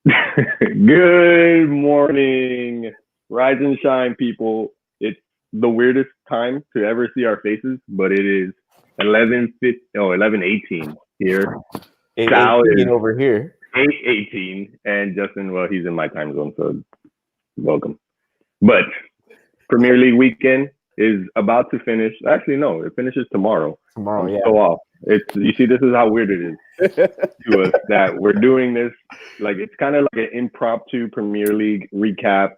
Good morning, rise and shine, people. It's the weirdest time to ever see our faces, but it is 11:18 here. Sal 8:18 is over here. 8:18, and Justin, well, he's in my time zone, so welcome. But Premier League weekend is about to finish. Actually, no, it finishes tomorrow. Tomorrow, I'm so off. You see, this is how weird it is to us that we're doing this. Like, it's kind of like an impromptu Premier League recap,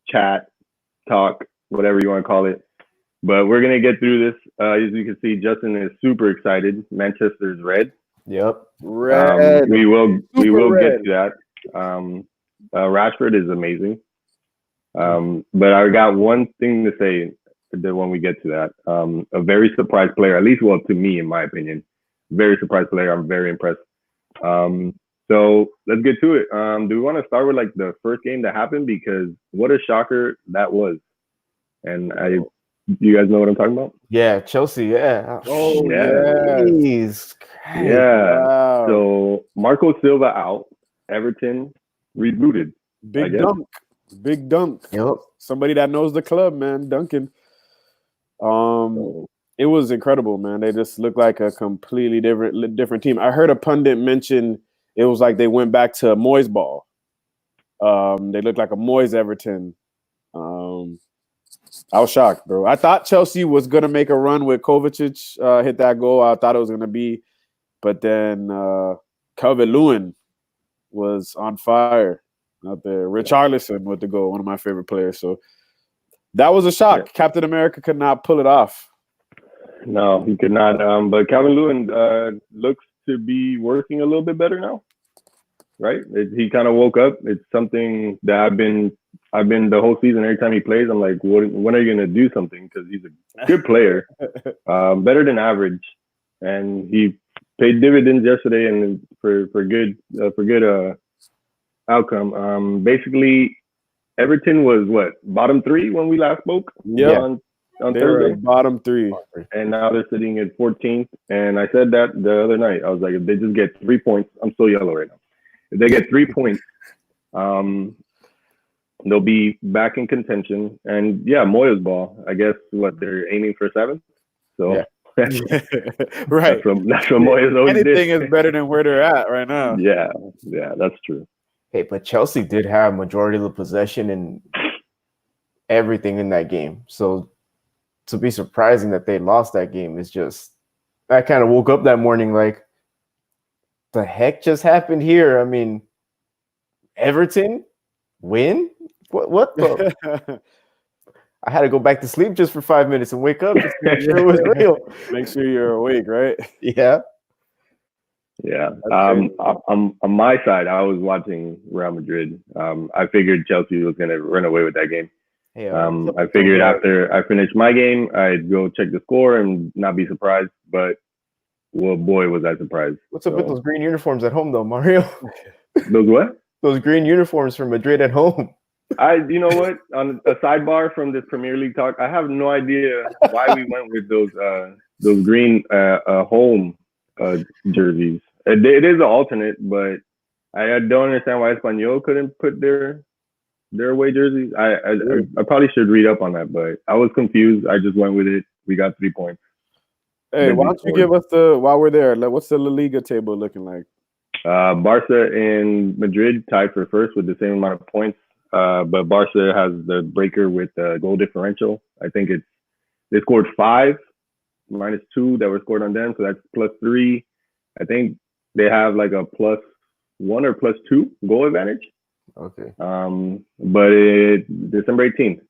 chat, talk, whatever you want to call it. But we're gonna get through this. As you can see, Justin is super excited. Manchester's red. Yep. Red. We will red. get to that. Rashford is amazing. But I got one thing to say when we get to that. A very surprised player, at least, well, to me, in my opinion, very surprised player. I'm very impressed. So let's get to it. Do we want to start with like the first game that happened? Because what a shocker that was. And you guys know what I'm talking about? Yeah, Chelsea. Yeah. Oh, yeah. Jeez. Yeah. Wow. So Marco Silva out. Everton rebooted. Big dunk. Big dunk. Yep. Somebody that knows the club, man. Duncan. It was incredible, man. They just looked like a completely different team. I heard a pundit mention it was like they went back to Moyes ball. They looked like a Moyes Everton. I was shocked, bro. I thought Chelsea was gonna make a run with Kovacic hit that goal. I thought it was gonna be, but then Calvert-Lewin was on fire out there. Richarlison with the goal, one of my favorite players. So that was a shock. Yeah. Captain America could not pull it off. No, he could not. But Calvert-Lewin looks to be working a little bit better now, right? He kind of woke up. It's something that I've been the whole season. Every time he plays, I'm like, when are you gonna do something? Because he's a good player, better than average, and he paid dividends yesterday and for good outcome. Basically, Everton was what, bottom 3 when we last spoke? Yeah. On they Thursday, were bottom 3, and now they're sitting at 14th. And I said that the other night. I was like, if they just get 3 points, I'm so yellow right now. If they get 3 points, they'll be back in contention. And yeah, Moyes ball. I guess they're aiming for 7th. So yeah. Right. That's what Moyes always did. Anything is better than where they're at right now. Yeah, that's true. Hey, but Chelsea did have majority of the possession and everything in that game. So to be surprising that they lost that game is just, I kind of woke up that morning like, the heck just happened here? I mean, Everton win? What the? I had to go back to sleep just for 5 minutes and wake up just to make sure it was real. Make sure you're awake, right? Yeah. Yeah. On my side, I was watching Real Madrid. I figured Chelsea was going to run away with that game. I figured after I finished my game, I'd go check the score and not be surprised. But, well, boy, was I surprised. What's up with those green uniforms at home, though, Mario? Those what? Those green uniforms for Madrid at home. You know what? On a sidebar from this Premier League talk, I have no idea why we went with those green home jerseys. It is an alternate, but I don't understand why Espanyol couldn't put their away jerseys. I probably should read up on that, but I was confused. I just went with it. We got 3 points. Hey, why don't you give us while we're there, what's the La Liga table looking like? Barca and Madrid tied for first with the same amount of points. But Barca has the breaker with goal differential. I think they scored 5 minus 2 that were scored on them, so that's +3. I think they have like a +1 or +2 goal advantage. Okay. But December 18th,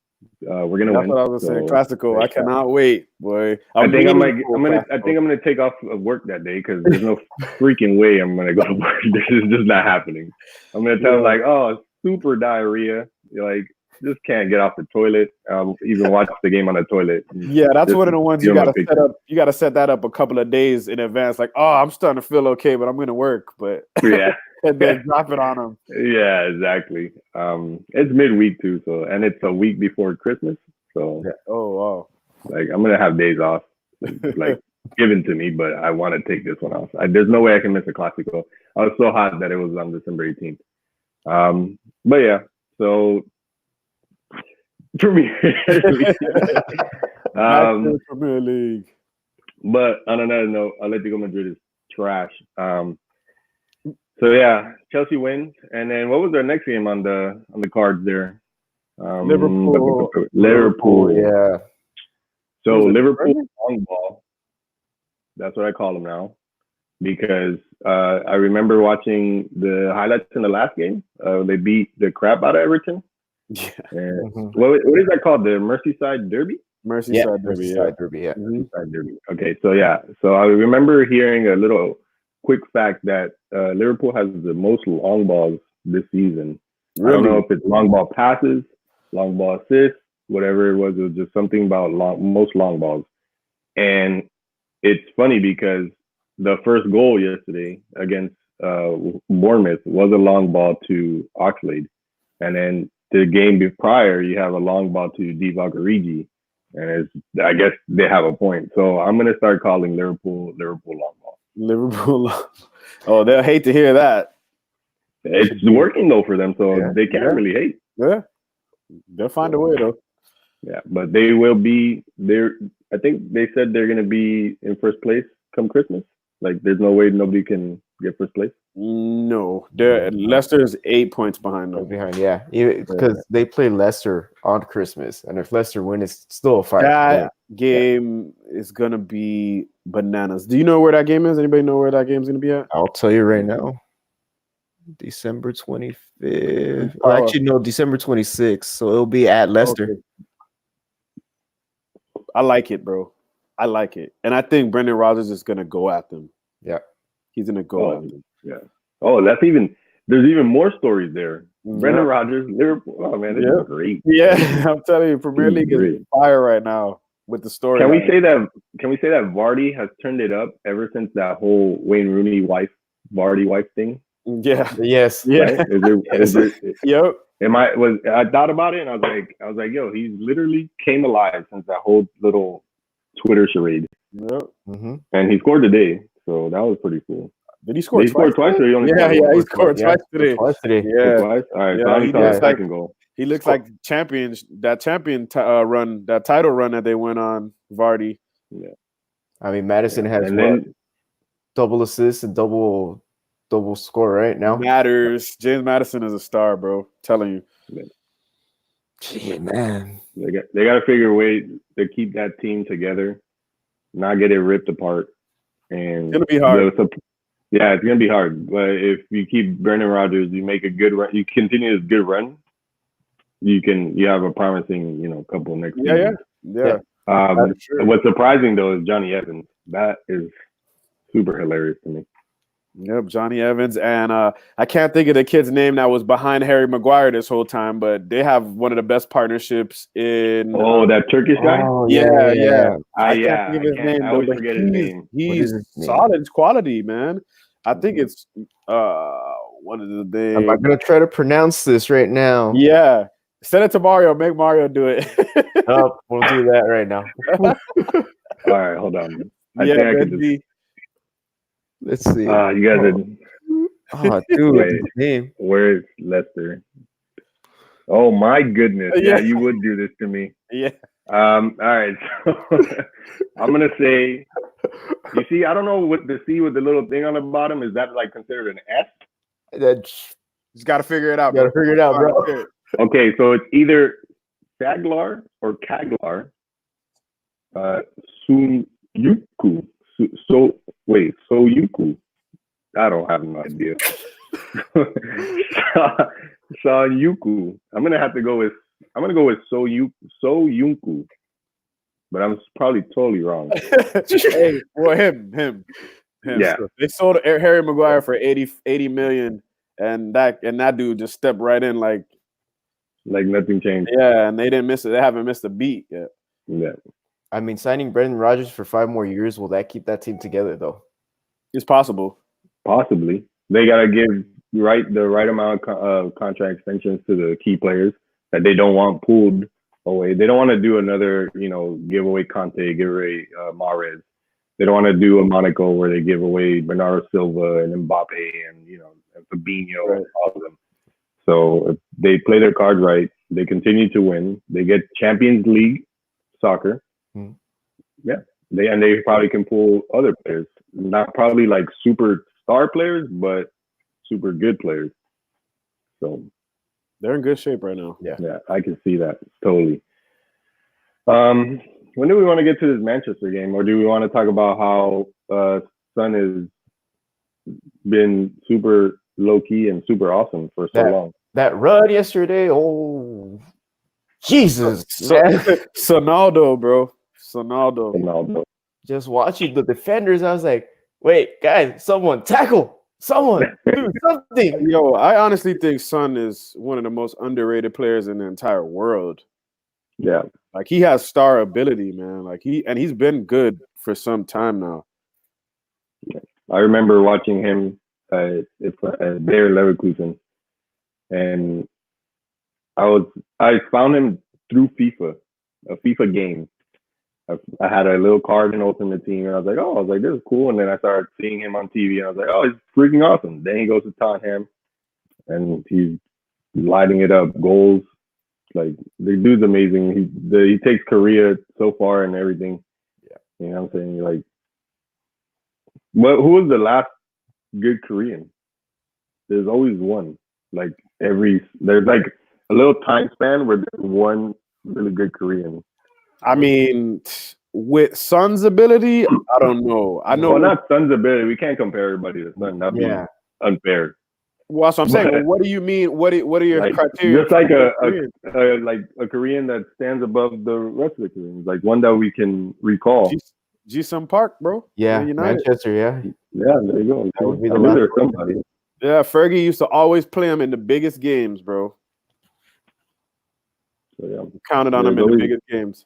we're gonna win. That's what I was saying. Classical. I cannot wait, boy. I think I'm gonna take off of work that day because there's no freaking way I'm gonna go to work. This is just not happening. I'm gonna tell them like, oh, super diarrhea. You're like, just can't get off the toilet. Even watch the game on the toilet. Yeah, that's one of the ones you gotta set up. You gotta set that up a couple of days in advance. Like, oh, I'm starting to feel okay, but I'm gonna work. But yeah, and then drop it on them. Yeah, exactly. It's midweek too, so and it's a week before Christmas. So oh wow, like I'm gonna have days off, like given to me, but I want to take this one off. There's no way I can miss a Clasico. I was so hot that it was on December 18th. But yeah, so Premier League. Back to the Premier League. But on another note, Atletico Madrid is trash. So yeah, Chelsea wins, and then what was their next game on the cards there? Liverpool. Yeah. So Liverpool long ball. That's what I call them now, because I remember watching the highlights in the last game. They beat the crap out of Everton. Yeah. What is that called? The Merseyside Derby? Merseyside Derby. Yeah. Derby. Yeah. Merseyside Derby. Okay, so yeah, so I remember hearing a little quick fact that Liverpool has the most long balls this season. Really? I don't know if it's long ball passes, long ball assists, whatever it was. It was just something about most long balls. And it's funny because the first goal yesterday against Bournemouth was a long ball to Oxlade. And then the game prior, you have a long ball to Divock Origi. And I guess they have a point. So I'm going to start calling Liverpool long ball. Liverpool. Oh, they'll hate to hear that. It's working though for them, so they can't really hate. Yeah, they'll find a way though. Yeah, but they will be there. I think they said they're going to be in first place come Christmas. Like, there's no way nobody can get first place. No, Leicester is 8 points behind them. Yeah, because they play Leicester on Christmas, and if Leicester win, it's still a fight. That game is gonna be bananas. Do you know where that game is? Anybody know where that game's gonna be at? I'll tell you right now. December 25th. Oh, actually, no, December 26th. So it'll be at Leicester. Okay. I like it, bro. I like it, and I think Brendan Rodgers is gonna go at them. Yeah, he's gonna go at them. Yeah. Oh, there's even more stories there. Brendan Rodgers, Liverpool. Oh man, this is great. Yeah, I'm telling you, Premier League is fire right now with the story. Can we say that Vardy has turned it up ever since that whole Wayne Rooney Vardy wife thing? Yeah. Yes. Yeah. Right? Yep. I thought about it and I was like, yo, he's literally came alive since that whole little Twitter charade. Yep. And he scored today, so that was pretty cool. Did he score? He scored twice, or he only he scored twice today. Yeah. Twice. All right. So he saw the second goal. He looks like run, that title run that they went on, Vardy. Yeah. I mean, Madison has double assists and double score right now. James Madison is a star, bro. I'm telling you. Gee, man. They got to figure a way to keep that team together, not get it ripped apart. And it's gonna be hard. Yeah, it's gonna be hard. But if you keep Brendan Rodgers, you make a good run, you continue this good run, you have a promising, couple next season. Yeah. What's surprising though is Johnny Evans. That is super hilarious to me. Yep, Johnny Evans, and I can't think of the kid's name that was behind Harry Maguire this whole time, but they have one of the best partnerships in. Oh, that Turkish guy. Oh, yeah. I always forget his name. He's solid quality, man. I think it's what is the name? I'm not gonna try to pronounce this right now. Yeah, send it to Mario. Make Mario do it. Oh, we'll do that right now. All right, hold on. I think I can just. Let's see. You guys are. Oh, dude, name. Where is Leicester? Oh my goodness! Yeah, you would do this to me. Yeah. All right. So I'm gonna say. You see, I don't know what the C with the little thing on the bottom is. That like considered an S? Just got to figure it out. Got to figure it out, bro. Okay, so it's either Saglar or Kaglar. Sunyuku. Soyuku. I don't have no idea. Soyuku. I'm gonna go with Soyunku. But I'm probably totally wrong. Hey, well, him. Yeah. So they sold Harry Maguire for 80 million, and that dude just stepped right in like nothing changed. Yeah, and they didn't miss it. They haven't missed a beat yet. Yeah. I mean, signing Brendan Rodgers for 5 more years, will that keep that team together, though? It's possible. Possibly. They got to give the right amount of contract extensions to the key players that they don't want pulled away. They don't want to do another, give away Conte, give away Mahrez. They don't want to do a Monaco where they give away Bernardo Silva and Mbappe and, and Fabinho and all of them. So if they play their cards right, they continue to win. They get Champions League soccer. Yeah, they probably can pull other players, not probably like super star players, but super good players. So they're in good shape right now. Yeah, I can see that totally. When do we want to get to this Manchester game, or do we want to talk about how Son has been super low key and super awesome for so long? That run yesterday, oh Jesus, Sonaldo, bro. Sonaldo. Just watching the defenders, I was like, wait, guys, someone tackle, someone do something. Yo, I honestly think Son is one of the most underrated players in the entire world. Yeah. Like he has star ability, man. Like he's been good for some time now. I remember watching him at Bayer Leverkusen, and I found him through a FIFA game. I had a little card in Ultimate Team, and I was like, this is cool. And then I started seeing him on TV, and I was like, oh, he's freaking awesome. Then he goes to Tottenham, and he's lighting it up, goals. Like, the dude's amazing. He takes Korea so far and everything. Yeah. You know what I'm saying? Like, who was the last good Korean? There's always one. Like, there's like a little time span where there's one really good Korean. I mean, with Son's ability, I don't know. I know. Well, not Son's ability. We can't compare everybody to Son. That'd be unfair. Well, so I'm saying, well, what do you mean? What are your criteria? Just like a Korean that stands above the rest of the Koreans, like one that we can recall. Ji-Sung Park, bro. Yeah, Manchester. Yeah, there you go. That would be there's somebody. Yeah, Fergie used to always play him in the biggest games, bro. So, yeah. Counted on him in the biggest games.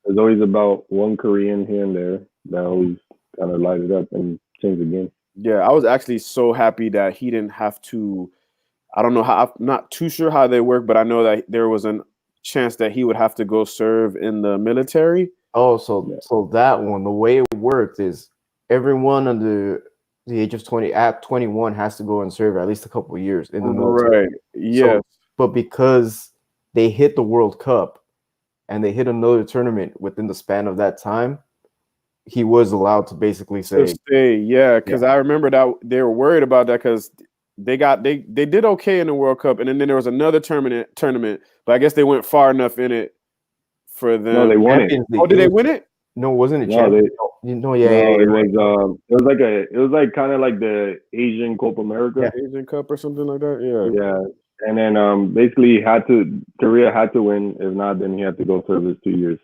There's always about one Korean here and there that always kind of light it up and change the game. Yeah, I was actually so happy that he didn't have to. I don't know how. I'm not too sure how they work, but I know that there was a chance that he would have to go serve in the military. Oh, so that one, the way it worked is everyone under the age of 21 has to go and serve at least a couple of years in the military. Right. Yeah. But because they hit the World Cup and they hit another tournament within the span of that time, he was allowed to basically say, because I remember that they were worried about that because they did okay in the World Cup, and then there was another tournament, but I guess they went far enough in it for them. No, they won it. Oh, did they win it? No, wasn't it? It was like kind of like the Asian Copa America, Asian Cup or something like that. Yeah. And then basically Korea had to win. If not, then he had to go serve his 2 years.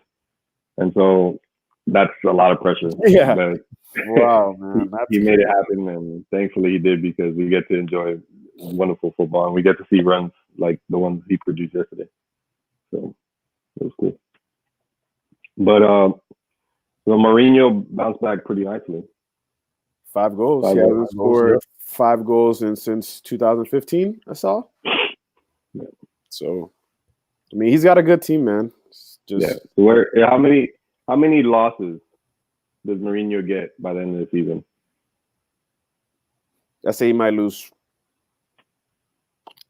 And so that's a lot of pressure. Yeah. But wow, man. he made it happen, and thankfully he did, because we get to enjoy wonderful football and we get to see runs like the ones he produced yesterday. So it was cool. But Mourinho bounced back pretty nicely. 5 goals. He hasn't scored 5 goals since 2015, I saw. Yeah. So, I mean, he's got a good team, man. So how many losses does Mourinho get by the end of the season? I say he might lose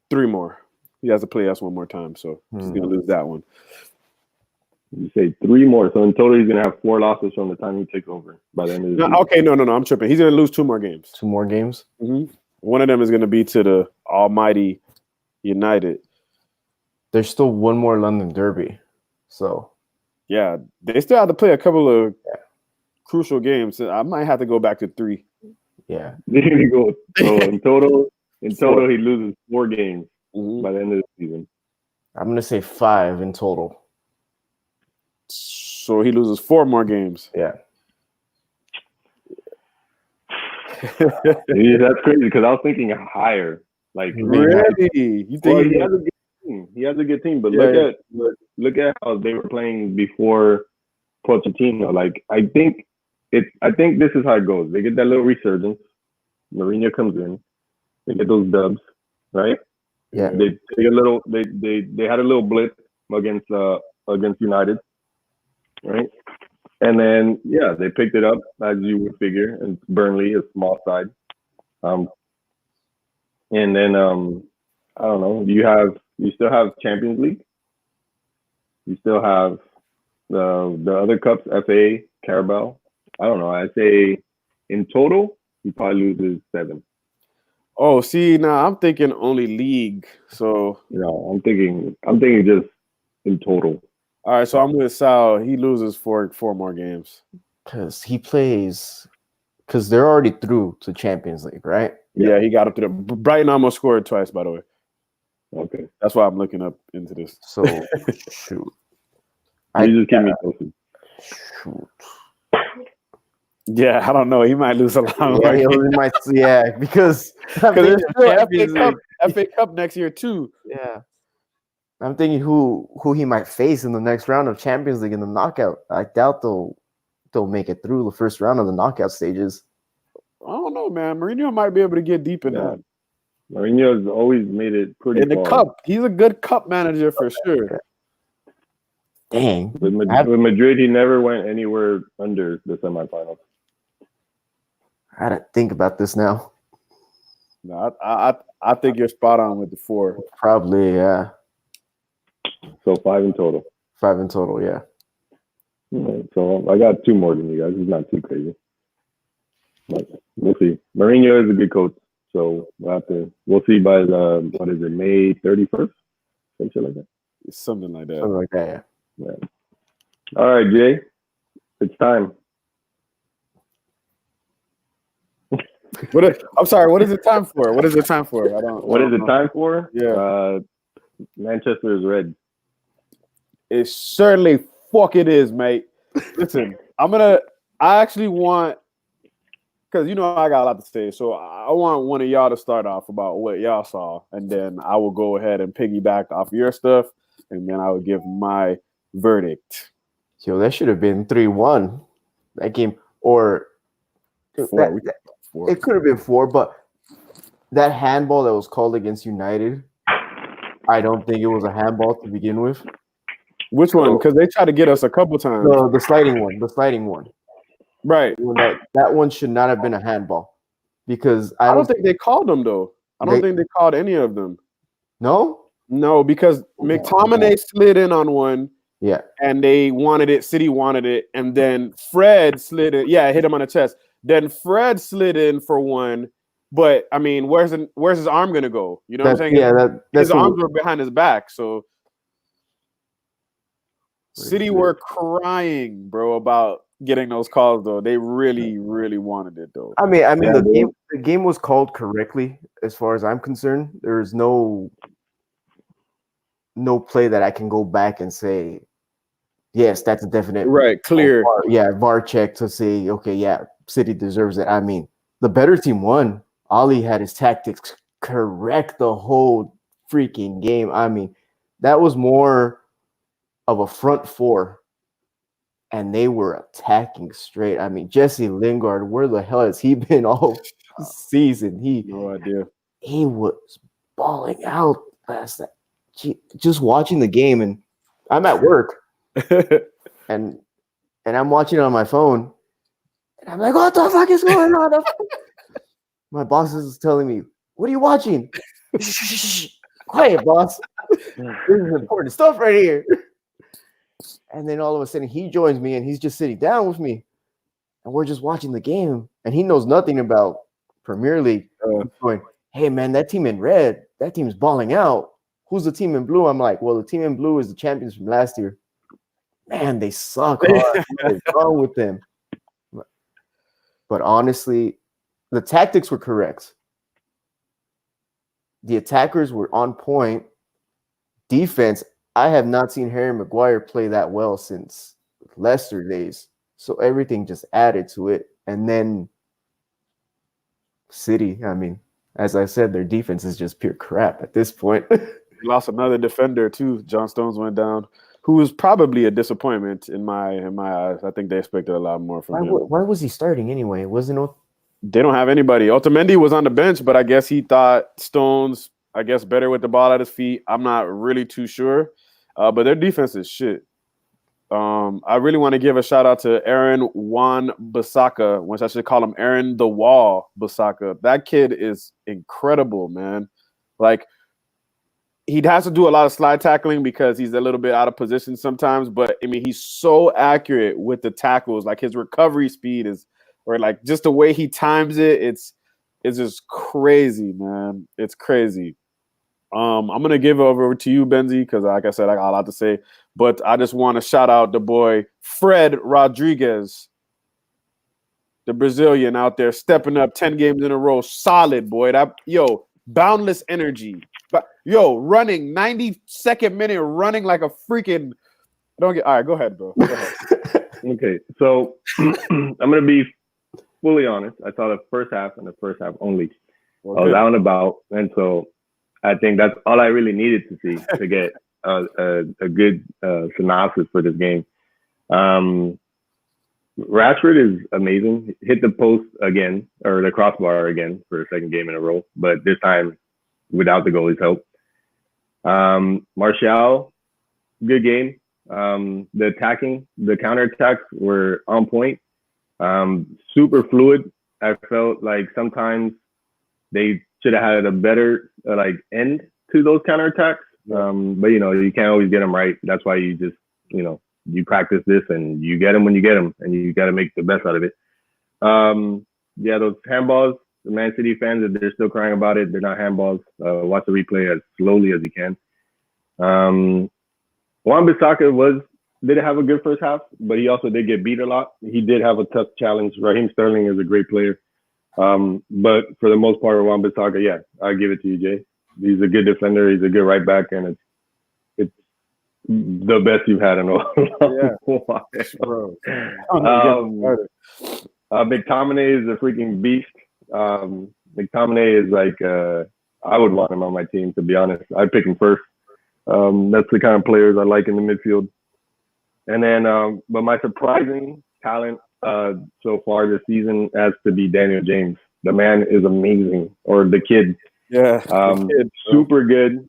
3 more. He has to play us 1 more time, so he's going to lose that one. You say 3 more, so in total he's going to have 4 losses from the time he takes over by the end of the season. Okay, no, I'm tripping. He's going to lose 2 more games. 2 more games? Mm-hmm. One of them is going to be to the almighty United. There's still 1 more London derby, so yeah, they still have to play a couple of crucial games. I might have to go back to 3. Yeah, there you go. So in total, he loses 4 games by the end of the season. I'm gonna say 5 in total. So he loses 4 more games. Yeah. That's crazy, because I was thinking higher. Like, really? You think he has a good team? He has a good team, but look at how they were playing before Pochettino. Like, I think this is how it goes. They get that little resurgence. Mourinho comes in. They get those dubs, right? Yeah. They take a little. They had a little blitz against United, right? And then they picked it up, as you would figure. And Burnley, a small side, and then I don't know. You still have Champions League. You still have the other cups, FA, Carabao. I don't know. I say in total, he probably loses 7. Oh, see, now I'm thinking only league. So I'm thinking just in total. all right, so I'm with Sal. He loses four more games. Because they're already through to Champions League, right? Yeah, he got up to the Brighton almost scored twice, by the way. Okay. That's why I'm looking up into this. So shoot. You just keep me posted. Shoot. Yeah, I don't know. He might lose a lot more. Because there's still FA Cup next year too. Yeah. I'm thinking who he might face in the next round of Champions League in the knockout. I doubt they'll make it through the first round of the knockout stages. I don't know, man. Mourinho might be able to get deep in that. Mourinho's always made it pretty in the far. cup. He's a good cup manager for sure. Dang. With Madrid, he never went anywhere under the semifinals. I gotta think about this now. No, I think you're spot on with the 4. Probably, yeah. So 5 in total. 5 in total, yeah. Right, so I got 2 more than you guys. It's not too crazy. But we'll see. Mourinho is a good coach, so we'll see by May 31st? Something like that. Something like that. Something like that, yeah. All right, Jay. It's time. I'm sorry. What is it time for? What is it time for? What is it time for? Yeah. Manchester is red. It certainly it is, mate. Listen, I actually want, because I got a lot to say, so I want one of y'all to start off about what y'all saw, and then I will go ahead and piggyback off your stuff, and then I will give my verdict. Yo, that should have been 3-1. That game, or 4. It could have been 4, but that handball that was called against United, I don't think it was a handball to begin with. Which one? Because they tried to get us a couple times. The sliding one. Right. That one should not have been a handball, because I don't think they called them though. I don't think they called any of them. No, because McTominay slid in on one. Yeah. And they wanted it. City wanted it, and then Fred slid in. Yeah, hit him on the chest. Then Fred slid in for one. But I mean, where's his arm gonna go? You know what I'm saying? Yeah, his arms were behind his back. So City were crying, bro, about getting those calls though. They really, really wanted it though. I mean, the game was called correctly as far as I'm concerned. There's no play that I can go back and say, yes, that's a definite clear. VAR check to say, okay, yeah, City deserves it. I mean, the better team won. Oli had his tactics correct the whole freaking game. I mean, that was more of a front 4, and they were attacking straight. I mean, Jesse Lingard, where the hell has he been all season? No idea. He was balling out last night. Just watching the game, and I'm at work, and I'm watching it on my phone, and I'm like, what the fuck is going on? My boss is telling me, what are you watching? Shh, quiet, boss. This is important stuff right here. And then all of a sudden he joins me, and he's just sitting down with me, and we're just watching the game, and he knows nothing about Premier League. Going, hey man, that team in red, that team's balling out. Who's the team in blue? I'm like, well, the team in blue is the champions from last year. Man, they suck hard. What is wrong with them? But honestly, the tactics were correct. The attackers were on point. Defense, I have not seen Harry Maguire play that well since Leicester days. So everything just added to it. And then City, I mean, as I said, their defense is just pure crap at this point. Lost another defender too. John Stones went down, who was probably a disappointment in my eyes. I think they expected a lot more from him. Why was he starting anyway? They don't have anybody. Otamendi was on the bench, but I guess he thought Stones, better with the ball at his feet. I'm not really too sure. But their defense is shit. I really want to give a shout out to Aaron Wan-Bissaka, which I should call him Aaron the Wall Bissaka. That kid is incredible, man. Like, he has to do a lot of slide tackling because he's a little bit out of position sometimes. But I mean, he's so accurate with the tackles. Like his recovery speed is, or like just the way he times it, it's just crazy, man. It's crazy. I'm gonna give it over to you, Benzi, because like I said, I got a lot to say. But I just want to shout out the boy Fred Rodriguez, the Brazilian out there, stepping up 10 games in a row. Solid, boy. Boundless energy. But running 92nd minute, running like a freaking. All right, go ahead, bro. Go ahead. Okay, so I'm gonna be fully honest. I saw the first half and the first half only. Okay. I was out and about, and so I think that's all I really needed to see to get a good synopsis for this game. Rashford is amazing. Hit the post again, or the crossbar again for the second game in a row, but this time without the goalie's help. Martial, good game. The counterattacks were on point. Super fluid. I felt like sometimes they should have had a better end to those counterattacks. But you can't always get them right. That's why you just you practice this and you get them when you get them, and you got to make the best out of it. Those handballs, the Man City fans, if they're still crying about it, they're not handballs. Watch the replay as slowly as you can. Wan-Bissaka did have a good first half, but he also did get beat a lot. He did have a tough challenge. Raheem Sterling is a great player. But for the most part, Wan-Bissaka, yeah, I give it to you, Jay. He's a good defender. He's a good right back, and it's the best you've had in a while. Bro. McTominay is a freaking beast. McTominay is like, I would want him on my team, to be honest. I'd pick him first. That's the kind of players I like in the midfield. And then, but my surprising talent so far this season has to be Daniel James. The man is amazing, or the kid. Yeah, super good.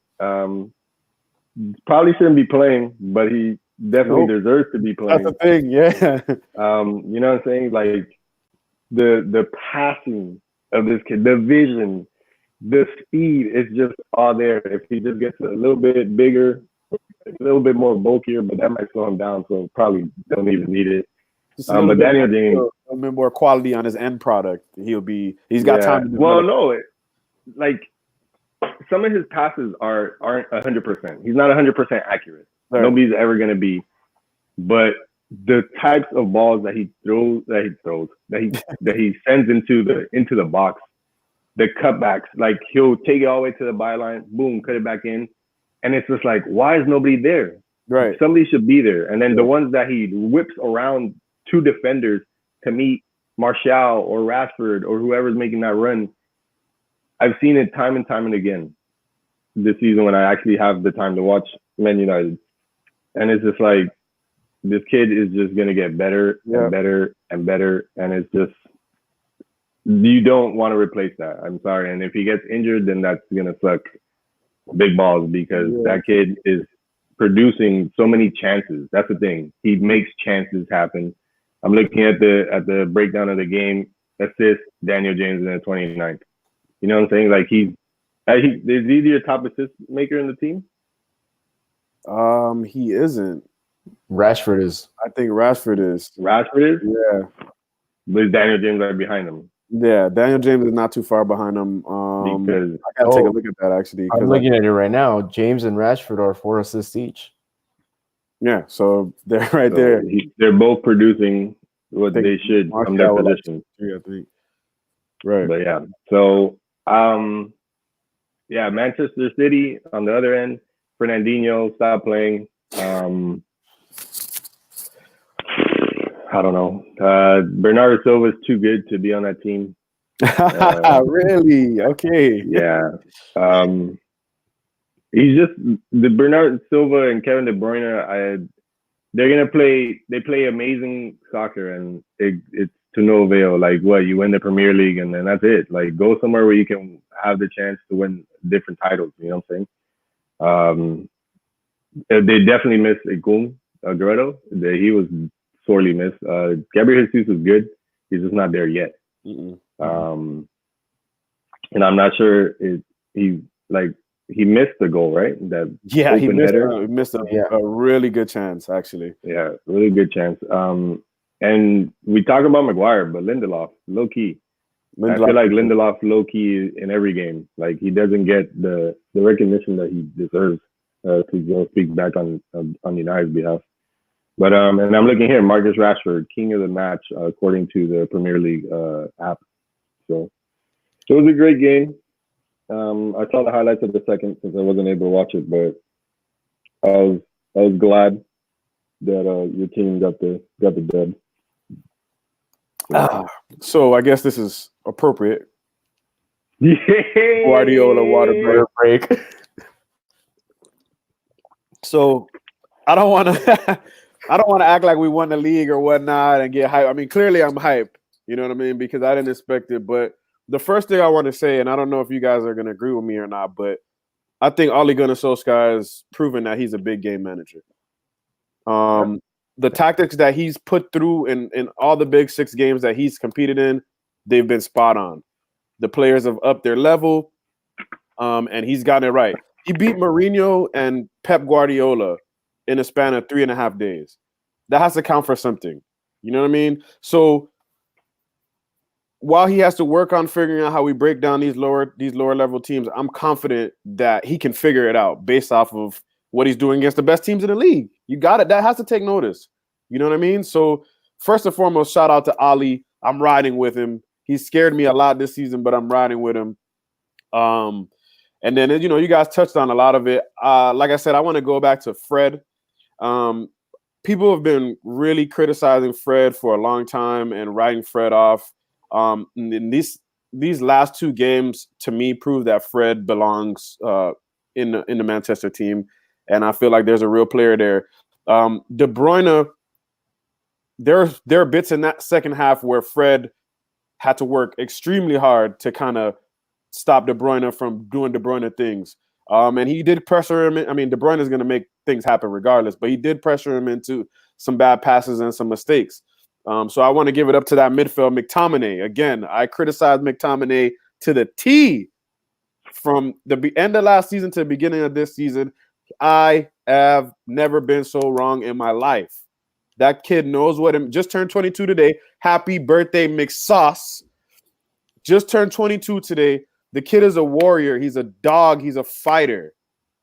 Probably shouldn't be playing, but he definitely deserves to be playing. That's the thing, yeah. You know what I'm saying? Like the passing of this kid, the vision, the speed is just all there. If he just gets a little bit bigger, a little bit more bulkier, but that might slow him down, so probably don't even need it. But Daniel James, a bit more quality on his end product. He's got time to do some of his passes aren't 100%. He's not 100% accurate. Right. Nobody's ever going to be. But the types of balls that he sends into the box, the cutbacks, like he'll take it all the way to the byline, boom, cut it back in, and it's just like, why is nobody there? Right. Somebody should be there. And then the ones that he whips around two defenders to meet Martial or Rashford or whoever's making that run. I've seen it time and time and again this season when I actually have the time to watch Man United. And it's just like, this kid is just going to get better and better and better. And it's just, you don't want to replace that. I'm sorry. And if he gets injured, then that's going to suck big balls, because that kid is producing so many chances. That's the thing. He makes chances happen. I'm looking at the breakdown of the game. Assist, Daniel James in the 29th. You know what I'm saying? Like is he your top assist maker in the team? He isn't. Rashford is. I think Rashford is. Rashford is? Yeah. But Daniel James right behind him. Yeah, Daniel James is not too far behind him. Because I gotta take a look at that actually. I'm looking at it right now. James and Rashford are 4 assists each. Yeah, so they're there. They're both producing what they should from their position. I think. Right. But yeah. So Manchester City on the other end, Fernandinho stopped playing. I don't know. Bernardo Silva is too good to be on that team. Really? Okay. Yeah. He's just the Bernardo Silva and Kevin De Bruyne. They're gonna play. They play amazing soccer, and it's to no avail. Like you win the Premier League, and then that's it. Like go somewhere where you can have the chance to win different titles. You know what I'm saying? They definitely missed Aguero. He was sorely missed. Gabriel Jesus was good. He's just not there yet. Mm-mm. And I'm not sure he's like he missed the goal, right? That he open missed, header. a really good chance, actually. Yeah, really good chance. And we talk about Maguire, but Lindelof, low key. I feel like Lindelof low key in every game. Like he doesn't get the recognition that he deserves. To go speak back on United's behalf. But and I'm looking here, Marcus Rashford, king of the match according to the Premier League app. So it was a great game. I saw the highlights of the second since I wasn't able to watch it, but I was glad that your team got the dub. So I guess this is appropriate. Yeah. Guardiola water break. So I don't want to act like we won the league or whatnot and get hyped. I mean, clearly I'm hyped. You know what I mean? Because I didn't expect it. But the first thing I want to say, and I don't know if you guys are going to agree with me or not, but I think Ole Gunnar Solskjaer has proven that he's a big game manager. The tactics that he's put through in all the big 6 games that he's competed in, they've been spot on. The players have upped their level, and he's gotten it right. He beat Mourinho and Pep Guardiola in a span of 3.5 days. That has to count for something. You know what I mean? So while he has to work on figuring out how we break down these lower level teams, I'm confident that he can figure it out based off of what he's doing against the best teams in the league. You got it. That has to take notice. You know what I mean? So first and foremost, shout out to Ali. I'm riding with him. He scared me a lot this season, but I'm riding with him. And then, you know, you guys touched on a lot of it. Like I said, I want to go back to Fred. People have been really criticizing Fred for a long time and writing Fred off. And these last 2 games, to me, prove that Fred belongs in the Manchester team. And I feel like there's a real player there. De Bruyne, there are bits in that second half where Fred had to work extremely hard to kind of stop De Bruyne from doing De Bruyne things. And he did pressure him. I mean, De Bruyne is going to make things happen regardless, but he did pressure him into some bad passes and some mistakes. So I want to give it up to that midfield. McTominay, again, I criticized McTominay to the T from the end of last season to the beginning of this season. I have never been so wrong in my life. That kid knows what him. Just turned 22 today. Happy birthday, McSauce. Just turned 22 today. The kid is a warrior. He's a dog. He's a fighter.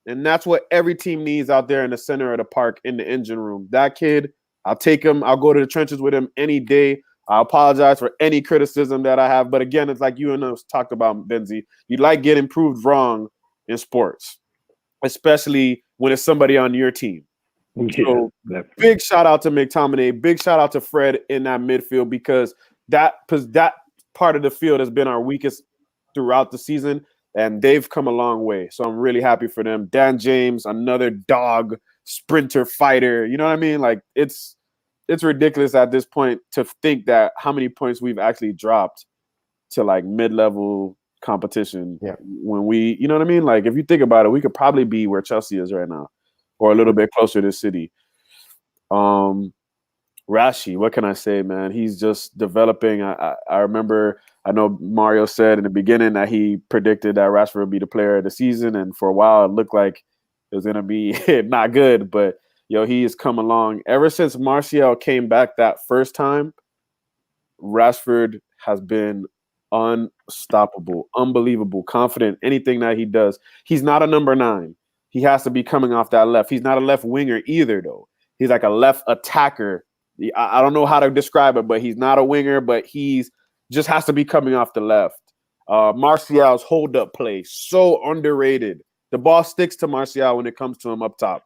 And that's what every team needs out there in the center of the park in the engine room. That kid, I'll take him. I'll go to the trenches with him any day. I apologize for any criticism that I have. But again, it's like you and us talked about, Benzi. You like getting proved wrong in sports, especially when it's somebody on your team. So big shout out to McTominay. Big shout out to Fred in that midfield because that part of the field has been our weakest throughout the season, and they've come a long way. So I'm really happy for them. Dan James, another dog, sprinter, fighter. You know what I mean? Like it's ridiculous at this point to think that how many points we've actually dropped to like mid-level competition. Yeah. When we, you know what I mean? Like if you think about it, we could probably be where Chelsea is right now, or a little bit closer to City. Rashi, what can I say, man? He's just developing. I remember, I know Mario said in the beginning that he predicted that Rashford would be the player of the season, and for a while it looked like it was going to be not good, but he has come along. Ever since Martial came back that first time, Rashford has been unstoppable, unbelievable, confident, anything that he does. He's not a number 9. He has to be coming off that left. He's not a left winger either, though. He's like a left attacker. I don't know how to describe it, but he's not a winger, but he's just has to be coming off the left. Martial's hold-up play, so underrated. The ball sticks to Martial when it comes to him up top.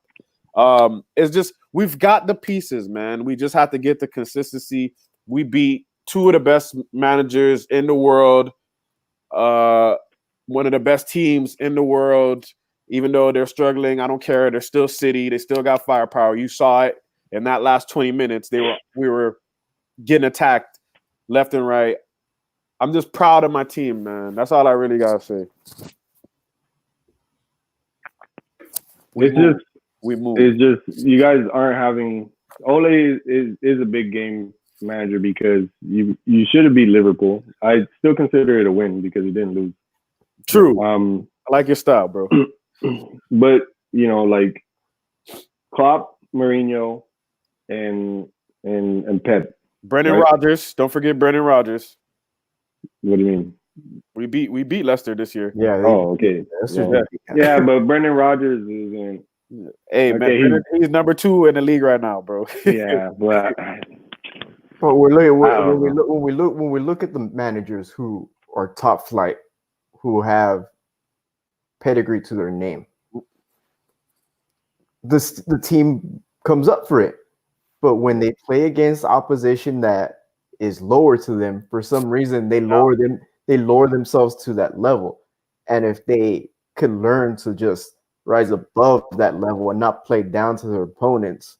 It's just, we've got the pieces, man. We just have to get the consistency. We beat 2 of the best managers in the world, one of the best teams in the world. Even though they're struggling, I don't care. They're still City. They still got firepower. You saw it in that last 20 minutes. We were getting attacked left and right. I'm just proud of my team, man. That's all I really gotta say. We move. It's just you guys aren't having. Ole is a big game manager because you should have beat Liverpool. I still consider it a win because you didn't lose. True. I like your style, bro. But like Klopp, Mourinho, and Pep. Brendan Right? Rodgers. Don't forget Brendan Rodgers. What do you mean? We beat Leicester this year. Yeah. Oh, okay. Yeah, but Brendan Rodgers isn't. Hey, Okay, man, Brendan, he's number 2 in the league right now, bro. Yeah, but But we're looking I don't know. when we look at the managers who are top flight, who have pedigree to their name. The team comes up for it, but when they play against opposition that is lower to them, for some reason they lower themselves to that level. And if they could learn to just rise above that level and not play down to their opponents,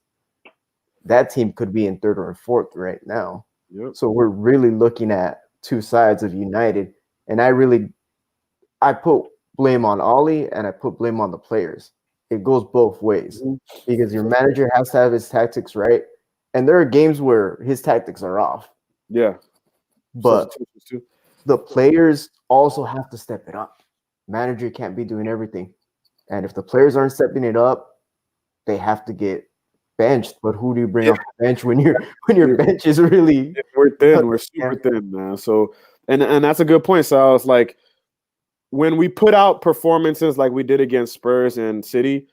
that team could be in third or fourth right now. Yep. So we're really looking at two sides of United, and I put blame on Ollie and I put blame on the players. It goes both ways because your manager has to have his tactics right, and there are games where his tactics are off. Yeah, but the players also have to step it up. Manager can't be doing everything, and if the players aren't stepping it up, they have to get benched. But who do you bring off the bench when your bench is really? We're thin. We're super thin, man. So and that's a good point. So it's like when we put out performances like we did against Spurs and City,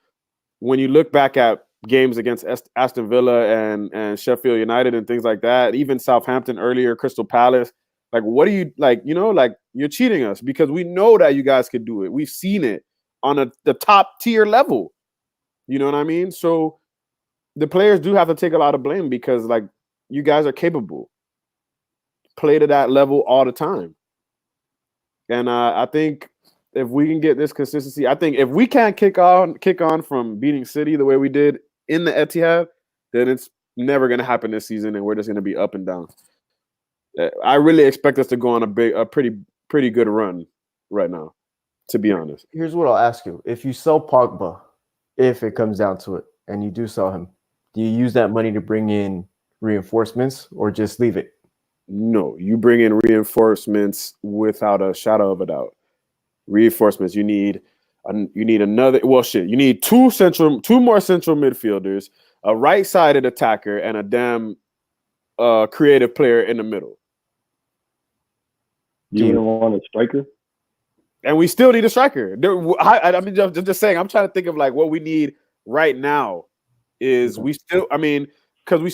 when you look back at games against Aston Villa and Sheffield United and things like that, even Southampton earlier, Crystal Palace, like what do you like? Like you're cheating us because we know that you guys could do it. We've seen it on the top tier level. You know what I mean? So the players do have to take a lot of blame because like you guys are capable. Play to that level all the time. And I think if we can get this consistency, I think if we can't kick on from beating City the way we did in the Etihad, then it's never going to happen this season, and we're just going to be up and down. I really expect us to go on a pretty good run right now, to be honest. Here's what I'll ask you: if you sell Pogba, if it comes down to it, and you do sell him, do you use that money to bring in reinforcements or just leave it? No, you bring in reinforcements without a shadow of a doubt. Reinforcements. You need another. Well, shit. You need two more central midfielders, a right-sided attacker, and a damn creative player in the middle. You wouldn't want a striker, and we still need a striker. I mean, just saying. I'm trying to think of like what we need right now. Is we still? I mean, because we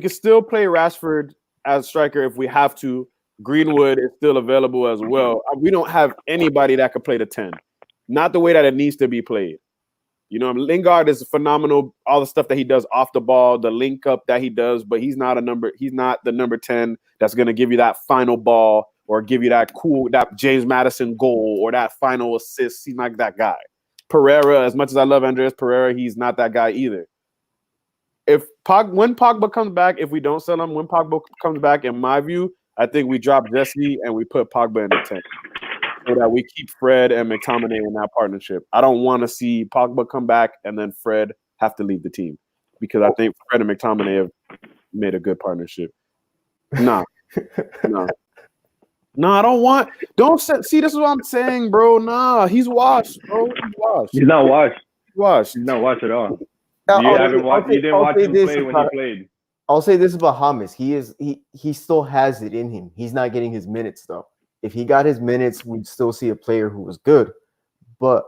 can still play Rashford as striker if we have to. Greenwood is still available as well. We don't have anybody that could play the 10. Not the way that it needs to be played. You know, Lingard is phenomenal. All the stuff that he does off the ball, the link up that he does, but he's not the number 10 that's going to give you that final ball or give you that James Maddison goal or that final assist. He's not that guy. Pereira, as much as I love Andreas Pereira, he's not that guy either. When Pogba comes back, if we don't sell him, when Pogba comes back, in my view, I think we drop Jesse and we put Pogba in the 10 so that we keep Fred and McTominay in that partnership. I don't want to see Pogba come back and then Fred have to leave the team because I think Fred and McTominay have made a good partnership. No, I don't want. See, this is what I'm saying, bro. Nah, he's washed, bro. He's washed. He's not washed. He's not washed at all. You didn't watch him play when he played. I'll say this about James. He still has it in him. He's not getting his minutes though. If he got his minutes, we'd still see a player who was good. But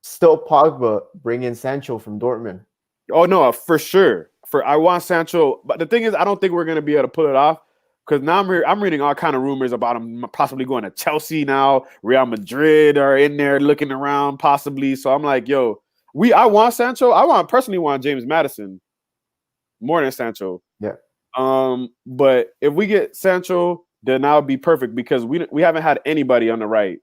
still Pogba, bring in Sancho from Dortmund. Oh no, for sure. I want Sancho, but the thing is, I don't think we're gonna be able to pull it off because now I'm reading all kind of rumors about him possibly going to Chelsea now. Real Madrid are in there looking around possibly. So I'm like, yo, I want Sancho. I personally want James Maddison more than Sancho. Yeah. But if we get Sancho, then that would be perfect because we haven't had anybody on the right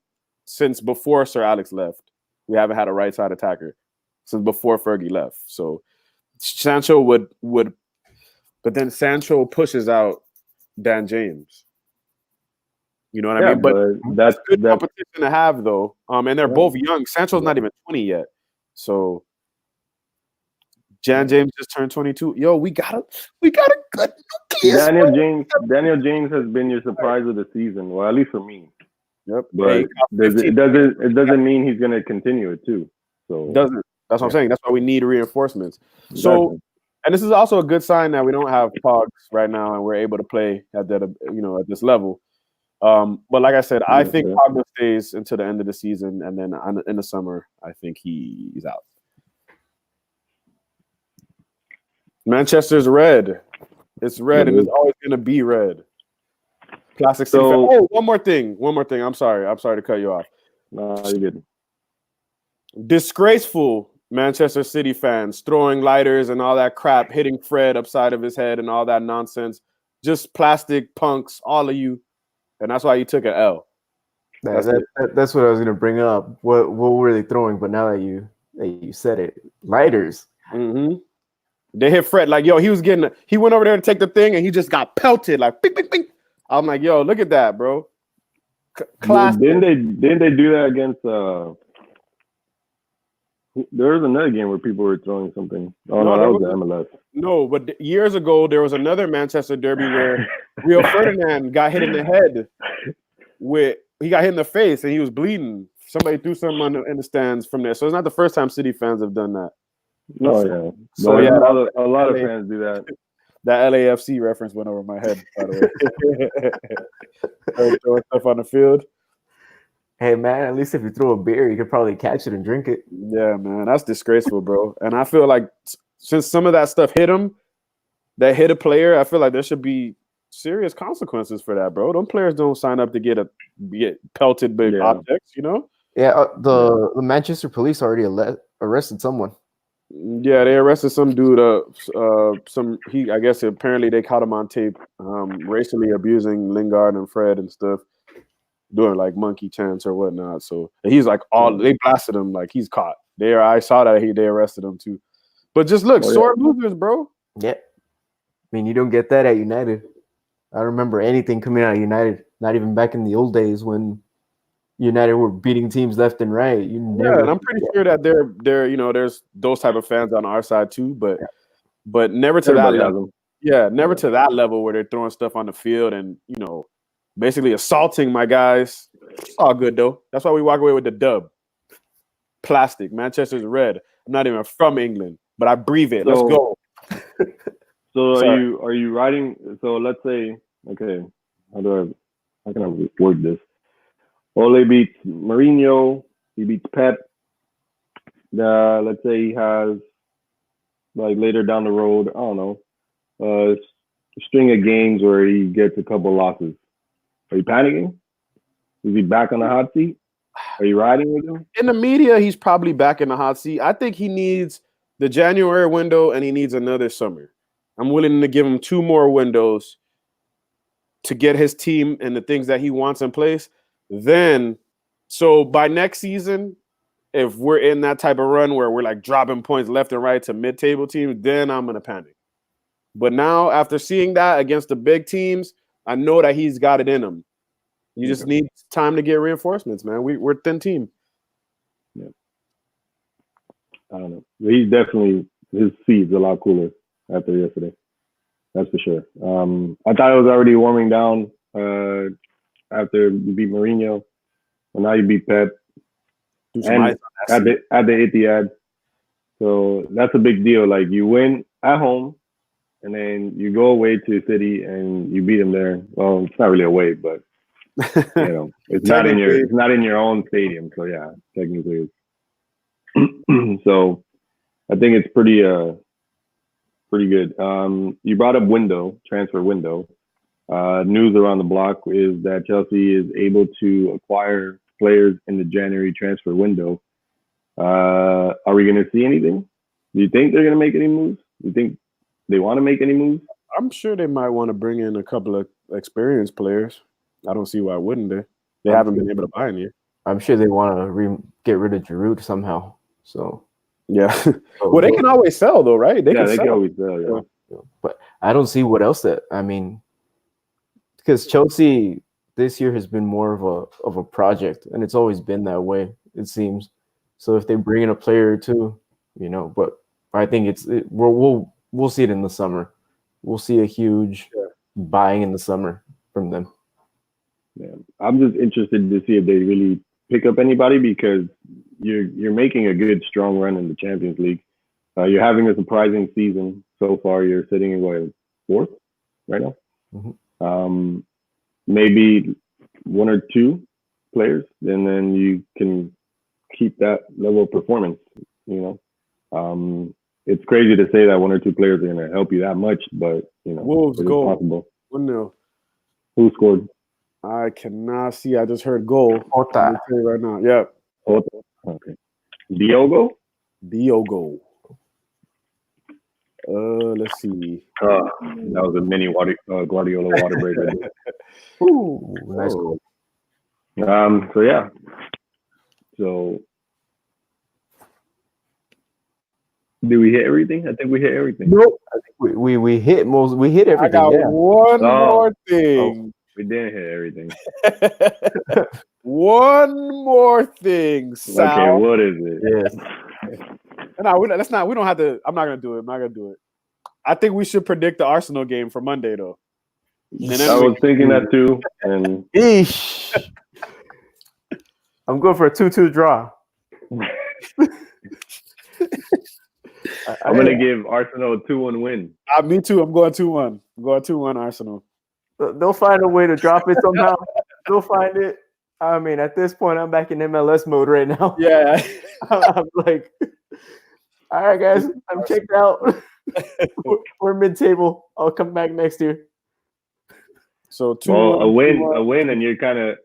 since before Sir Alex left. We haven't had a right side attacker since before Fergie left. So Sancho would, but then Sancho pushes out Dan James. You know what I mean? But that's good competition to have though. And they're both young. Sancho's not even 20 yet. So Jan James just turned 22. Yo, we got a good nucleus. Daniel James has been your surprise of the season. Well, at least for me. Yep. But Hey, it doesn't mean he's gonna continue it too. So doesn't. That's what I'm saying. That's why we need reinforcements. So, exactly. and this is also a good sign that we don't have Pogs right now, and we're able to play at that, at this level. But like I said, I think Pogba stays until the end of the season, and then in the summer, I think he's out. Manchester's red. It's red, and it's always going to be red. Classic City. Oh, one more thing. I'm sorry to cut you off. No, you're good. Disgraceful Manchester City fans throwing lighters and all that crap, hitting Fred upside of his head and all that nonsense. Just plastic punks, all of you. And that's why you took an L. That's what I was going to bring up. What were they throwing? But now that you said it, lighters. Mm-hmm. They hit Fred like, yo, he went over there to take the thing and he just got pelted like, bing, bing, bing. I'm like, yo, look at that, bro. Classic. Didn't they do that against? There was another game where people were throwing something. Oh no, that was the MLS. No, but years ago there was another Manchester derby where Rio Ferdinand got hit in the head. He got hit in the face and he was bleeding. Somebody threw something in the stands from there. So it's not the first time City fans have done that. No, yeah. So yeah, a lot of fans do that. That LAFC reference went over my head, by the way. Throwing stuff on the field. Hey, man, at least if you throw a beer, you could probably catch it and drink it. Yeah, man, that's disgraceful, bro. And I feel like since some of that stuff hit a player, I feel like there should be serious consequences for that, bro. Them players don't sign up to get pelted by objects, you know? Yeah, the Manchester police already arrested someone. Yeah, they arrested some dude. I guess apparently they caught him on tape, racially abusing Lingard and Fred and stuff, doing like monkey chants or whatnot. So he's like they blasted him like he's caught. I saw that they arrested him too. But just look, sore losers, bro. Yeah, I mean you don't get that at United. I don't remember anything coming out of United. Not even back in the old days when United were beating teams left and right. And I'm pretty sure that there's those type of fans on our side too, but never to that level. Yeah, never to that level where they're throwing stuff on the field and basically assaulting my guys. It's all good though. That's why we walk away with the dub. Plastic. Manchester's red. I'm not even from England, but I breathe it. Let's go. So are you riding? So let's say, okay, how can I word this? Ole beats Mourinho. He beats Pep. Let's say he has, like later down the road, I don't know, a string of games where he gets a couple losses. Are you panicking? Is he back on the hot seat? Are you riding with him? In the media, he's probably back in the hot seat. I think he needs the January window and he needs another summer. I'm willing to give him 2 more windows to get his team and the things that he wants in place. Then, so by next season, if we're in that type of run where we're like dropping points left and right to mid-table teams, then I'm going to panic. But now, after seeing that against the big teams, I know that he's got it in him. You just need time to get reinforcements, man. We're a thin team. Yeah. I don't know. He's definitely, his seat's a lot cooler after yesterday. That's for sure. I thought it was already warming down after you beat Mourinho. And now you beat Pep. And at the Etihad. So that's a big deal. Like you win at home and then you go away to City and you beat them there. Well, it's not really away, but it's not in your own stadium. So yeah, technically it's so I think it's pretty good. You brought up transfer window. News around the block is that Chelsea is able to acquire players in the January transfer window. Are we going to see anything? Do you think they're going to make any moves? Do you think they want to make any moves? I'm sure they might want to bring in a couple of experienced players. I don't see why wouldn't they? They haven't been able to buy any. I'm sure they want to get rid of Giroud somehow. So yeah. Well, they can always sell though, right? They can always sell. Yeah. But I don't see what else because Chelsea this year has been more of a project, and it's always been that way, it seems. So if they bring in a player or two, but I think we'll see it in the summer. We'll see a huge buying in the summer from them. Yeah. I'm just interested to see if they really pick up anybody because you're making a good, strong run in the Champions League. You're having a surprising season so far. You're sitting in what, fourth right now. Mhm. Maybe one or two players, and then you can keep that level of performance. You know, it's crazy to say that one or two players are going to help you that much, but you know, Wolves it is goal. possible. 1-0. Who scored? I cannot see. I just heard goal. Ota. Let me tell you right now. Yeah. Okay. Diogo? Diogo. Let's see. That was a mini Guardiola water break. Right there. Ooh, nice goal. So yeah. So did we hit everything? I think we hit everything. Nope. I think we hit most. We hit I everything. got Yeah. one more thing. We didn't hit everything. One more thing, Sal. Okay, what is it? Yes. No, let's not. We don't have to. I'm not gonna do it. I'm not gonna do it. I think we should predict the Arsenal game for Monday, though. And then I was thinking that too. And Eesh. I'm going for a 2-2 draw. I'm gonna give Arsenal a 2-1 win. Me too. I'm going 2-1. I'm going 2-1 Arsenal. They'll find a way to drop it somehow. They'll find it. I mean, at this point, I'm back in MLS mode right now. Yeah. I'm like, all right, guys, I'm checked out. We're mid-table. I'll come back next year. So 2-1. Well, a win, and you're kind of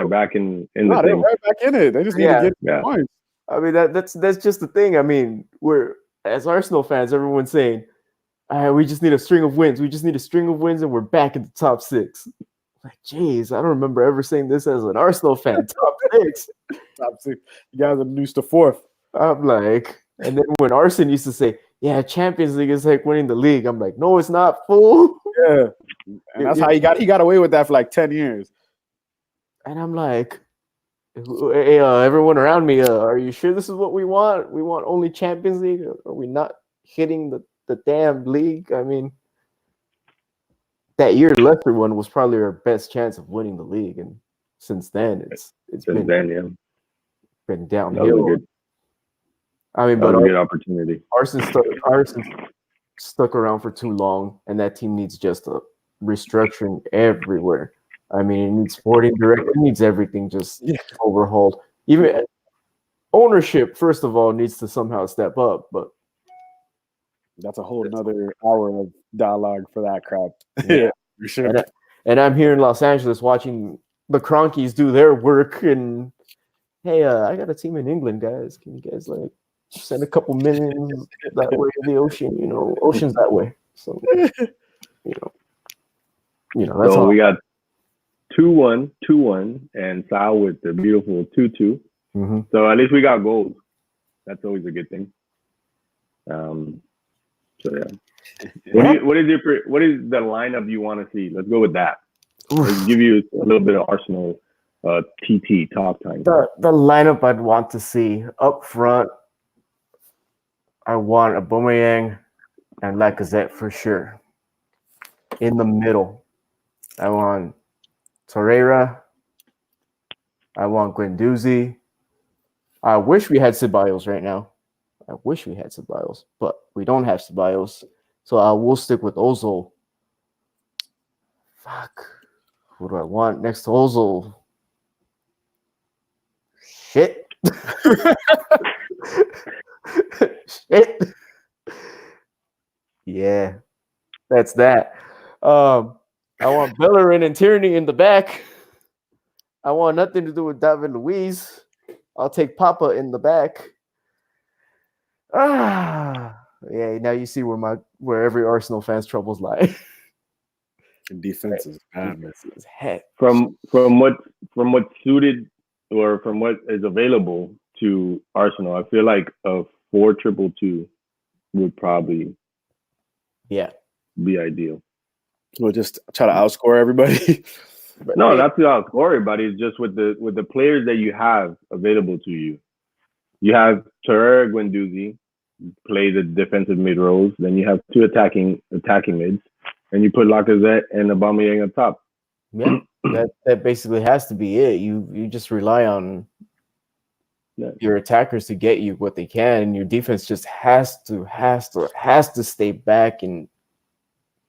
back in the they're thing. right back in it. They just need to get points. I mean, that's just the thing. I mean, we're as Arsenal fans, everyone's saying, we just need a string of wins. We just need a string of wins, and we're back in the top 6. Like, geez, I don't remember ever saying this as an Arsenal fan. Top 6. Top 6. You guys are used to 4th. I'm like, and then when Arsene used to say, yeah, Champions League is like winning the league. I'm like, no, it's not, fool. Yeah. And that's how he got away with that for like 10 years. And I'm like, hey, everyone around me, are you sure this is what we want? We want only Champions League? Are we not hitting the damn league? I mean, that year Leicester one was probably our best chance of winning the league, and since then it's been downhill. I mean, but a good opportunity. Arsenal stuck around for too long, and that team needs just a restructuring everywhere. I mean, it needs sporting director, it needs everything just overhauled. Even ownership, first of all, needs to somehow step up, but that's a whole nother hour of dialogue for that crap. Yeah, for sure. And I'm here in Los Angeles watching the Cronkies do their work. And hey, I got a team in England, guys. Can you guys like send a couple millions that way to the ocean? You know, ocean's that way. So you know. That's so all. We got 2-1, and Sal with the beautiful 2-2. Mm-hmm. So at least we got goals. That's always a good thing. So yeah. What is the lineup you want to see? Let's go with that. Let's give you a little bit of Arsenal TT talk time. The lineup I'd want to see up front, I want Aubameyang and Lacazette for sure. In the middle, I want Torreira. I want Guendouzi. I wish we had Ceballos right now. I wish we had Ceballos, but we don't have Ceballos. So I will stick with Ozil. Fuck. Who do I want next to Ozil? Shit. Shit. Yeah, that's that. I want Bellerin and Tierney in the back. I want nothing to do with David Luiz. I'll take Papa in the back. Yeah. Now you see where every Arsenal fan's troubles lie. Defense is bad. Heck. From what suited or from what is available to Arsenal, I feel like a 4-2-2 would probably be ideal. We'll just try to outscore everybody. No, not to outscore everybody. It's just with the players that you have available to you. You have Torreira, Guendouzi play the defensive mid roles. Then you have two attacking mids, and you put Lacazette and Aubameyang up top. Yeah, that basically has to be it. You just rely on your attackers to get you what they can, and your defense just has to stay back and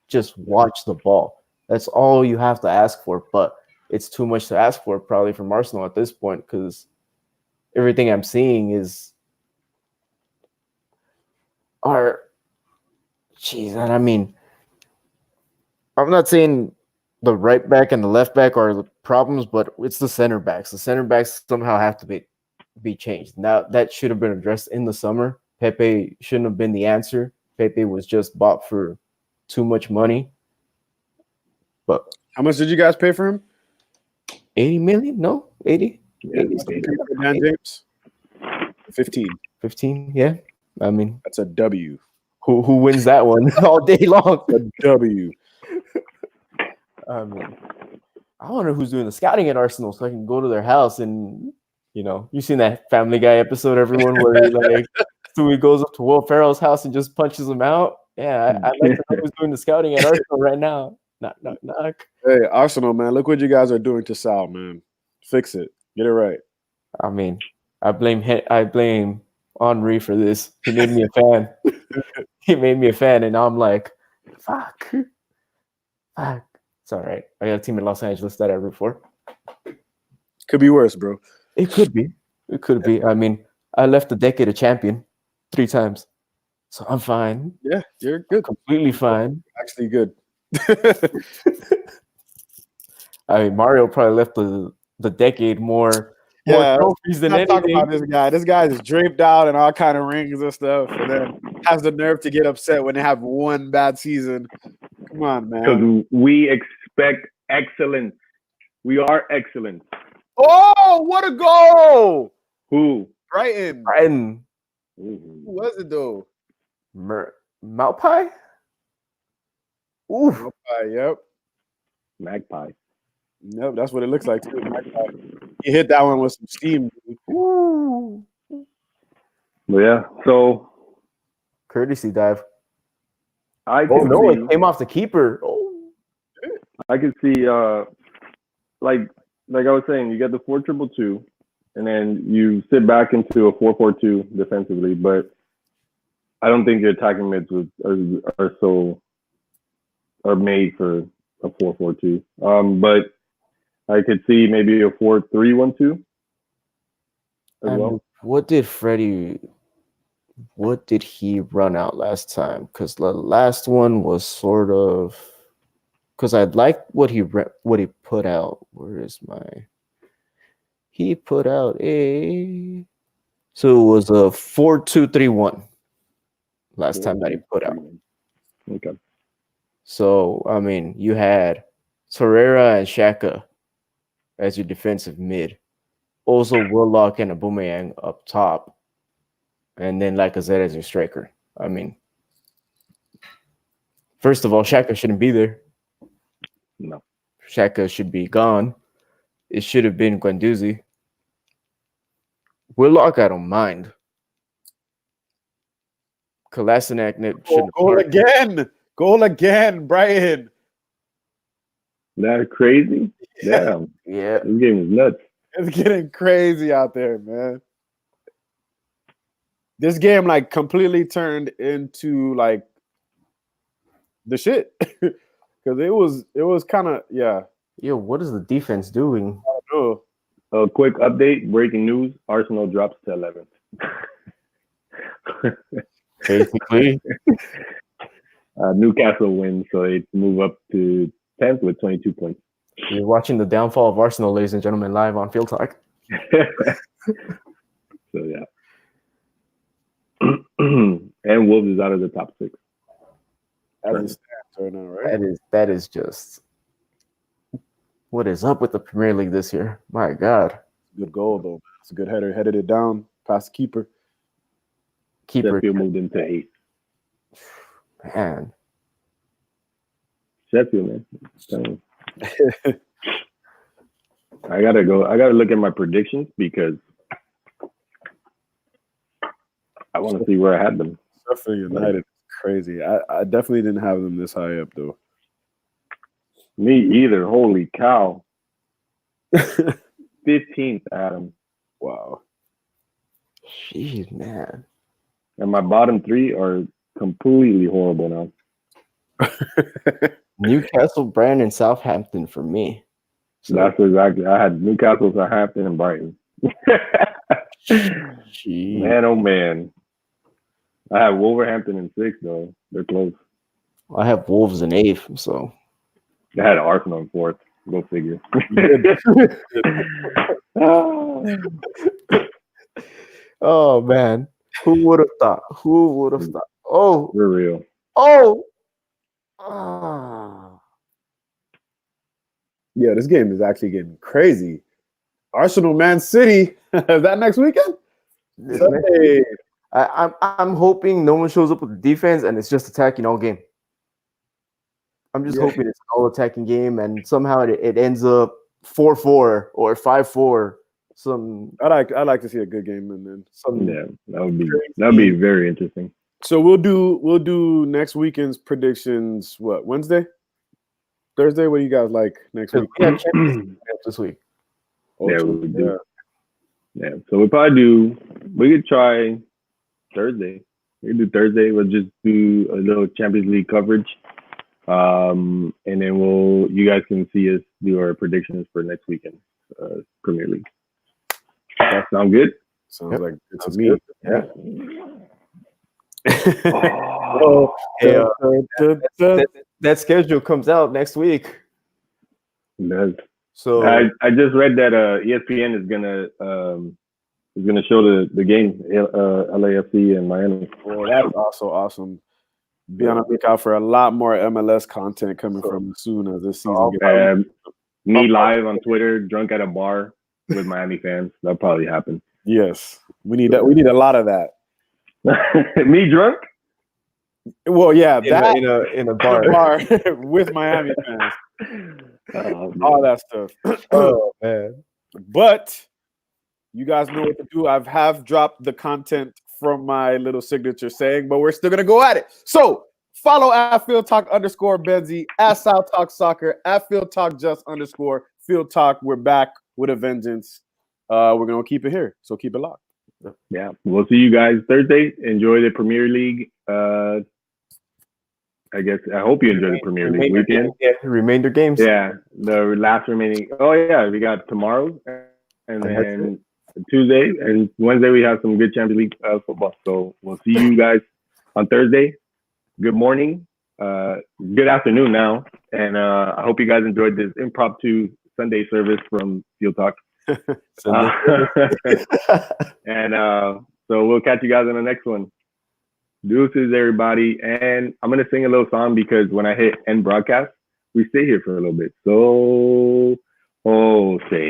just watch the ball. That's all you have to ask for. But it's too much to ask for probably from Arsenal at this point, because everything I'm seeing is and I mean, I'm not saying the right back and the left back are the problems, but it's the center backs. The center backs somehow have to be changed. Now that should have been addressed in the summer. Pepe shouldn't have been the answer. Pepe was just bought for too much money. But how much did you guys pay for him? 80 million? No, 80. Yeah, 80. Dan James? 15. 15, yeah. I mean, That's a W. Who wins that one all day long? A W. I mean, I wonder who's doing the scouting at Arsenal so I can go to their house and, you've seen that Family Guy episode, everyone, where he goes up to Will Ferrell's house and just punches him out. Yeah, I'd like to know who's doing the scouting at Arsenal right now. Knock, knock, knock. Hey, Arsenal, man, look what you guys are doing to Sal, man. Fix it. Get it right. I mean, I blame Henry for this. He made me a fan. He made me a fan, and now I'm like, fuck. It's all right. I got a team in Los Angeles that I root for. Could be worse, bro. It could be. It could be. I mean, I left the decade a champion 3 times, so I'm fine. Yeah, you're good. Completely fine. Actually good. I mean, Mario probably left the decade more trophies than anything. Talking about this guy. This guy is draped out and all kind of rings and stuff, and then has the nerve to get upset when they have one bad season. Come on, man. Because we expect excellence. We are excellent. Oh, what a goal! Who? Brighton. Ooh. Who was it though? Malpai? Ooh. Malpai, yep. Magpie. Nope, that's what it looks like too. Magpie. He hit that one with some steam. Dude. Ooh. But yeah, so Courtesy dive. It came off the keeper. Oh. I could see like I was saying, you get the 4-2-2, and then you sit back into a 4-4-2 defensively, but I don't think your attacking mids are made for a 4-4-2. But I could see maybe a 4-3-1-2 as well. What did he run out last time? Because the last one was sort of, because I liked what he put out. Where is he put out so it was a 4-2-3-1 last time that he put out. Okay. So I mean, you had Torreira and Xhaka as your defensive mid, also Willock and Aubameyang up top, and then Lacazette as your striker. I mean, first of all, Xhaka shouldn't be there. No. Xhaka should be gone. It should have been Guendouzi. Willock, I don't mind. Kolasinac should Goal again, Brighton. That crazy? Damn. Yeah. This game is nuts. It's getting crazy out there, man. This game completely turned into the shit. Because it was kind of, yeah. Yo, what is the defense doing? I don't know. A quick update, breaking news, Arsenal drops to 11th. Basically. Newcastle wins, so they move up to 10th with 22 points. You're watching the downfall of Arsenal, ladies and gentlemen, live on FieldTalk. So, yeah. And Wolves is out of the top 6. As it stands right now, right? That is just what is up with the Premier League this year. My God. Good goal, though. It's a good header. Headed it down past the keeper. Sheffield moved into 8th. Man. Sheffield, man. I gotta look at my predictions because I want to see where I had them. Sheffield United is crazy. I definitely didn't have them this high up though. Me either. Holy cow. 15th, Adam. Wow. Jeez, man. And my bottom three are completely horrible now. Newcastle, Brandon, Southampton for me. So, That's exactly. I had Newcastle, Southampton, and Brighton. Man, oh man. I have Wolverhampton in 6th though. They're close. I have Wolves in 8th, so I had Arsenal in 4th. Go figure. oh man. Who would have thought? Who would have thought? Oh, We're real. oh. Ah. Yeah, this game is actually getting crazy. Arsenal, Man City. Is that next weekend? Sunday. I'm hoping no one shows up with the defense and it's just attacking all game. I'm just hoping it's an all attacking game and somehow it ends up 4-4 or 5-4. I like to see a good game and then some. Yeah, that'd be very interesting. So we'll do next weekend's predictions. What, Wednesday, Thursday? What do you guys like next week? We have Champions League this week. Yeah, we do. Yeah, so we could try Thursday. We could do Thursday. We'll just do a little Champions League coverage. And then you guys can see us do our predictions for next weekend, Premier League. That sound good? Sounds like good to me. Yeah. That schedule comes out next week. It does. So I just read that ESPN is gonna show the game, LAFC and Miami. Well, that's also awesome. Be on the lookout for a lot more MLS content coming from soon as this season gets me live on Twitter, drunk at a bar with Miami fans. That'll probably happen. Yes, we need that. We need a lot of that. Me drunk? Well, yeah, in a bar with Miami fans. Oh, all that stuff. Oh man! But you guys know what to do. I have dropped the content from my little signature saying, but we're still gonna go at it. So follow at FieldTalk_Benzie, at South Talk Soccer, at FieldTalk_. FieldTalk. We're back with a vengeance. We're gonna keep it here, so keep it locked. Yeah, we'll see you guys Thursday. Enjoy the Premier League. I hope you enjoy the Premier League weekend. Remainder games. Yeah, the last remaining. Oh yeah, we got tomorrow, and then Tuesday and Wednesday we have some good Champions League football. So we'll see you guys on Thursday. Good morning, good afternoon now, and I hope you guys enjoyed this impromptu Sunday service from Field Talk. And so we'll catch you guys in the next one. Deuces, everybody. And I'm gonna sing a little song because when I hit end broadcast, we stay here for a little bit. So, say